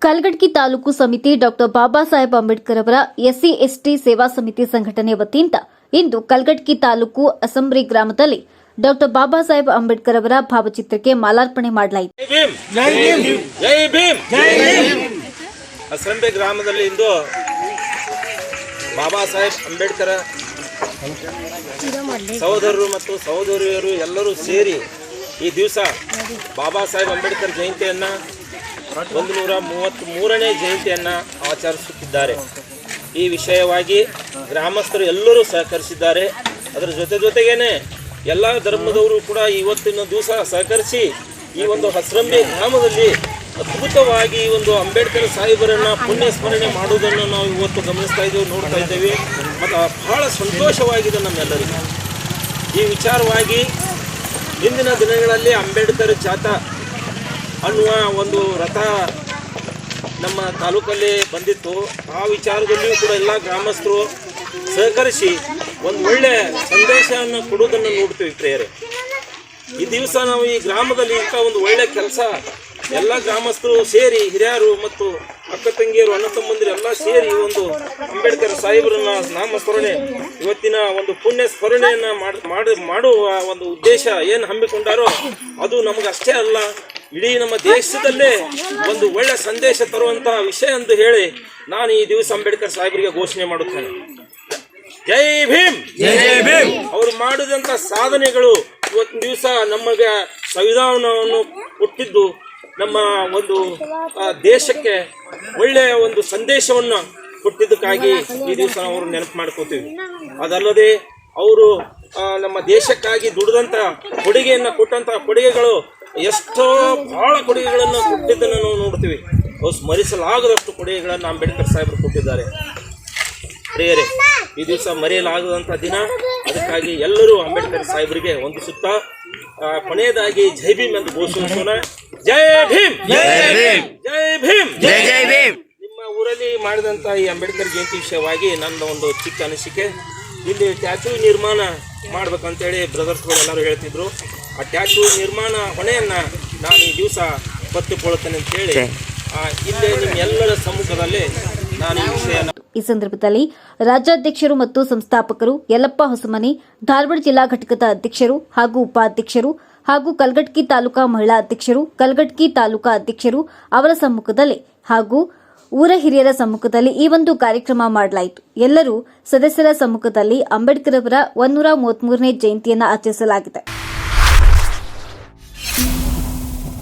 ಕಲಘಟಗಿ ತಾಲೂಕು ಸಮಿತಿ ಡಾಕ್ಟರ್ ಬಾಬಾ ಸಾಹೇಬ್ ಅಂಬೇಡ್ಕರ್ ಅವರ SC ST ಸೇವಾ ಸಮಿತಿ ಸಂಘಟನೆ ವತಿಯಿಂದ ಇಂದು ಕಲಘಟಗಿ ತಾಲೂಕು ಅಸಂಬ್ರಿ ಗ್ರಾಮದಲ್ಲಿ ಡಾಕ್ಟರ್ ಬಾಬಾ ಸಾಹೇಬ್ ಅಂಬೇಡ್ಕರ್ ಅವರ ಭಾವಚಿತ್ರಕ್ಕೆ ಮಾಲಾರ್ಪಣೆ ಮಾಡಲಾಯಿತು. ಅಸಂಬ್ರಿ ಗ್ರಾಮದಲ್ಲಿ ಇಂದು ಬಾಬಾ ಸಾಹೇಬ್ ಅಂಬೇಡ್ಕರ್ ಸಹೋದರರು ಮತ್ತು ಸಹೋದರಿಯರು ಎಲ್ಲರೂ ಸೇರಿ ಈ ದಿವಸ ಬಾಬಾ ಸಾಹೇಬ್ ಅಂಬೇಡ್ಕರ್ ಜಯಂತಿಯನ್ನು 133ನೇ ಜಯಂತಿಯನ್ನು ಆಚರಿಸುತ್ತಿದ್ದಾರೆ. ಈ ವಿಷಯವಾಗಿ ಗ್ರಾಮಸ್ಥರು ಎಲ್ಲರೂ ಸಹಕರಿಸಿದ್ದಾರೆ. ಅದರ ಜೊತೆಗೇನೆ ಎಲ್ಲ ಧರ್ಮದವರು ಕೂಡ ಇವತ್ತಿನ ದಿವಸ ಸಹಕರಿಸಿ ಈ ಒಂದು ಅಸಂಬ್ರಿ ಗ್ರಾಮದಲ್ಲಿ ಅದ್ಭುತವಾಗಿ ಈ ಒಂದು ಅಂಬೇಡ್ಕರ್ ಸಾಹೇಬರನ್ನು ಪುಣ್ಯ ಸ್ಮರಣೆ ಮಾಡುವುದನ್ನು ನಾವು ಇವತ್ತು ಗಮನಿಸ್ತಾ ಇದ್ದೇವೆ, ನೋಡ್ತಾ ಇದ್ದೇವೆ. ಮತ್ತು ಬಹಳ ಸಂತೋಷವಾಗಿದೆ ನಮ್ಮೆಲ್ಲರಿಗೂ. ಈ ವಿಚಾರವಾಗಿ ಇಂದಿನ ದಿನಗಳಲ್ಲಿ ಅಂಬೇಡ್ಕರ್ ಜಾಥಾ ಅನ್ನುವ ಒಂದು ರಥ ನಮ್ಮ ತಾಲೂಕಲ್ಲಿ ಬಂದಿತ್ತು. ಆ ವಿಚಾರದಲ್ಲಿಯೂ ಕೂಡ ಎಲ್ಲ ಗ್ರಾಮಸ್ಥರು ಸಹಕರಿಸಿ ಒಂದು ಒಳ್ಳೆಯ ಸಂದೇಶವನ್ನು ಕೊಡುವುದನ್ನು ನೋಡ್ತೀವಿ ಪ್ರಿಯರೇ. ಈ ದಿವಸ ನಾವು ಈ ಗ್ರಾಮದಲ್ಲಿ ಇಂಥ ಒಂದು ಒಳ್ಳೆಯ ಕೆಲಸ ಎಲ್ಲ ಗ್ರಾಮಸ್ಥರು ಸೇರಿ, ಹಿರಿಯರು ಮತ್ತು ಅಕ್ಕ ತಂಗಿಯರು, ಅಣ್ಣ ತಮ್ಮಂದಿರು ಎಲ್ಲ ಸೇರಿ ಒಂದು ಅಂಬೇಡ್ಕರ್ ಸಾಹೇಬರನ್ನ ನಾಮಸ್ಮರಣೆ, ಇವತ್ತಿನ ಒಂದು ಪುಣ್ಯ ಸ್ಮರಣೆಯನ್ನು ಮಾಡುವ ಒಂದು ಉದ್ದೇಶ ಏನು ಹಮ್ಮಿಕೊಂಡಾರೋ ಅದು ನಮಗೆ ಅಷ್ಟೇ ಅಲ್ಲ, ಇಡೀ ನಮ್ಮ ದೇಶದಲ್ಲೇ ಒಂದು ಒಳ್ಳೆ ಸಂದೇಶ ತರುವಂತಹ ವಿಷಯ ಎಂದು ಹೇಳಿ ನಾನು ಈ ದಿವಸ ಅಂಬೇಡ್ಕರ್ ಸಾಹೇಬರಿಗೆ ಘೋಷಣೆ ಮಾಡುತ್ತೇನೆ. ಜೈ ಭೀಮ್, ಜೈ ಭೀಮ್. ಅವರು ಮಾಡಿದಂಥ ಸಾಧನೆಗಳು ಇವತ್ತಿನ ದಿವಸ ನಮಗೆ ಸಂವಿಧಾನವನ್ನು ಕೊಟ್ಟಿದ್ದು, ನಮ್ಮ ಒಂದು ದೇಶಕ್ಕೆ ಒಳ್ಳೆಯ ಒಂದು ಸಂದೇಶವನ್ನು ಕೊಟ್ಟಿದ್ದಕ್ಕಾಗಿ ಈ ದಿವಸ ಅವರು ನೆನಪು ಮಾಡ್ಕೋತೀವಿ. ಅದಲ್ಲದೆ ಅವರು ನಮ್ಮ ದೇಶಕ್ಕಾಗಿ ದುಡಿದಂಥ ಕೊಡುಗೆಯನ್ನು ಕೊಟ್ಟಂಥ ಕೊಡುಗೆಗಳು ಎಷ್ಟೋ ಬಹಳ ಕೊಡುಗೆಗಳನ್ನು ಕೊಟ್ಟಿದ್ದನ್ನು ನಾವು ನೋಡ್ತೀವಿ. ಅವು ಸ್ಮರಿಸಲಾಗದಷ್ಟು ಕೊಡುಗೆಗಳನ್ನು ಅಂಬೇಡ್ಕರ್ ಸಾಹೇಬರು ಕೊಟ್ಟಿದ್ದಾರೆ. ಪ್ರಿಯರೇ, ಈ ದಿವಸ ಮರೆಯಲಾಗದಂಥ ದಿನ. ಅದಕ್ಕಾಗಿ ಎಲ್ಲರೂ ಅಂಬೇಡ್ಕರ್ ಸಾಹೇಬರಿಗೆ ವಂದಿಸುತ್ತಾ ಕೊನೆಯದಾಗಿ ಜೈ ಭೀಮ್ ಎಂದು ಘೋಷಿಸೋಣ. ಜೈ ಭೀಮ್, ಜೈ ಭೀಮ್, ಜೈ ಭೀಮ್, ಜೈ ಜೈ ಭೀಮ್. ನಿಮ್ಮ ಊರಲ್ಲಿ ಮಾಡಿದಂಥ ಈ ಅಂಬೇಡ್ಕರ್ ಜಯಂತಿ ವಿಷಯವಾಗಿ ನನ್ನ ಒಂದು ಚಿಕ್ಕ ಅನಿಸಿಕೆ. ಇಲ್ಲಿ ಟ್ಯಾಚು ನಿರ್ಮಾಣ ಮಾಡ್ಬೇಕಂತೇಳಿ ಬ್ರದರ್ಸ್ಗಳು ಎಲ್ಲರೂ ಹೇಳ್ತಿದ್ರು. ಆ ಟ್ಯಾಚು ನಿರ್ಮಾಣ ಹೊಣೆಯನ್ನು ನಾನು ಈ ದಿವಸ ಹೊತ್ತುಕೊಳ್ಳುತ್ತೇನೆ ಅಂತ ಹೇಳಿ ಇಲ್ಲೇ ನಿಮ್ಮ ಎಲ್ಲರ ಸಮ್ಮುಖದಲ್ಲಿ ನಾನು ಈ ವಿಷಯ. ಈ ಸಂದರ್ಭದಲ್ಲಿ ರಾಜ್ಯಾಧ್ಯಕ್ಷರು ಮತ್ತು ಸಂಸ್ಥಾಪಕರು ಯಲ್ಲಪ್ಪ ಹೊಸಮನಿ, ಧಾರವಾಡ ಜಿಲ್ಲಾ ಘಟಕದ ಅಧ್ಯಕ್ಷರು ಹಾಗೂ ಉಪಾಧ್ಯಕ್ಷರು ಹಾಗೂ ಕಲಘಟಗಿ ತಾಲೂಕಾ ಮಹಿಳಾ ಅಧ್ಯಕ್ಷರು, ಕಲಘಟಗಿ ತಾಲೂಕಾ ಅಧ್ಯಕ್ಷರು ಅವರ ಸಮ್ಮುಖದಲ್ಲಿ ಹಾಗೂ ಊರ ಹಿರಿಯರ ಸಮ್ಮುಖದಲ್ಲಿ ಈ ಒಂದು ಕಾರ್ಯಕ್ರಮ ಮಾಡಲಾಯಿತು. ಎಲ್ಲರೂ ಸದಸ್ಯರ ಸಮ್ಮುಖದಲ್ಲಿ ಅಂಬೇಡ್ಕರ್ ಅವರ 133ನೇ ಜಯಂತಿಯನ್ನು ಆಚರಿಸಲಾಗಿದೆ.